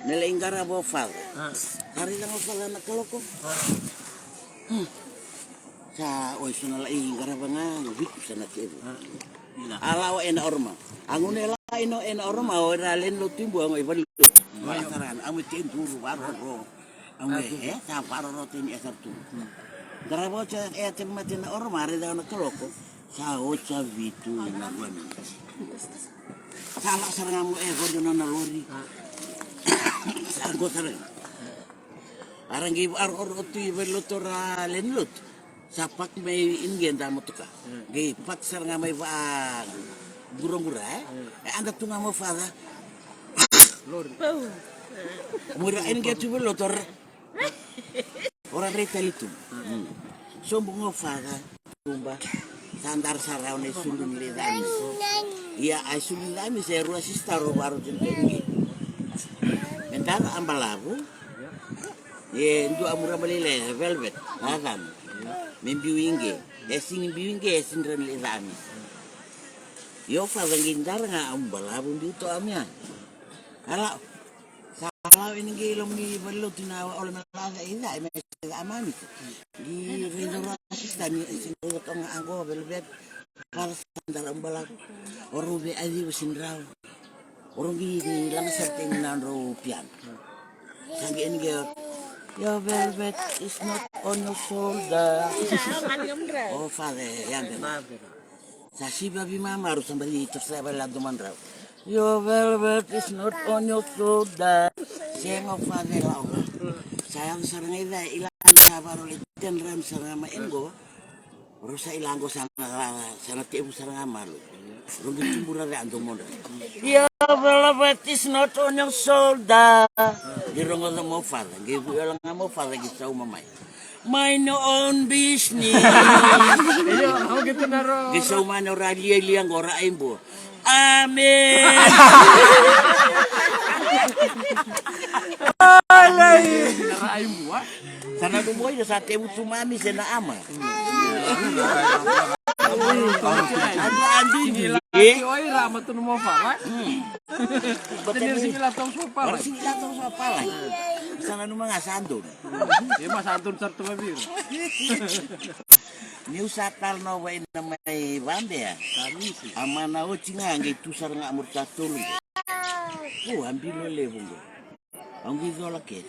nelle ingara bo fal. Hari lang fal na kaloko. Sa oi suna la ingara banga bitu sana kebu. Ala ena orma. Angune la ena orma ora len lo timbu ang ibal. Masaran ang tin turu baro. Ang sa baro tin esar tu. Garabo cha matin orma hari lang kaloko. Sa ocha bitu na bani. Salah sarang godo na lori. Sargo sarang. Arang give oti velotora lenlut. Sapak may ingen damo tuka. Gi pat sarang may va gurong-gura anda tunga mo fala. Lori. Mura ingen tu velotor. Ora reta itu. Sombong fala tumba. Sandar sarau ne sulun ledan. Iya ai sulun lami se rua sistaro baru jentengi. Mentar ambalabu. Ye ndu amura balile velvet. Adam. Membiwinge. Esing biwinge esing ren ledan. Yo fa ngindar nga ambalabu ndi to amya. Ala salah ini gelom ni belu tinawa oleh malaga ina me amani. Di rendora sistani sing to nga anggo velvet. Para sandar ambalak orube ali usindraw orungi lang certain nan rupian sangi enge your velvet is not on your shoulder. Oh father yang sa si babi mama harus sambali terserah lado mandraw your velvet is not on your shoulder. Sengo father law sayang sarang ilang sabar ulit tenram sarang ma engo Rusa ilango sana tibu sarang amal. Rugi timbura re ando moda. Ya velvet is not on your shoulder. Girongo na mo fala. Gibu lang mo fala gisaw mamay. Mind your own business. Iyo, ako gitu na ro. Gisaw man ora liang ora imbo. Amen. Alay. Naraay mo ah. Sana dumoy sa tibu tumami sa naama. Andi oi rama tu mo fa. Tenir sila tong sopa. Orang sila tong sopa lah. Sana numa nga sandun. Iya mas santun sarto babir. Niu satal no way na may bande ya. Amana o chinga ngi tusar nga amur tatul. Ambilo levo. Ang gizola ke.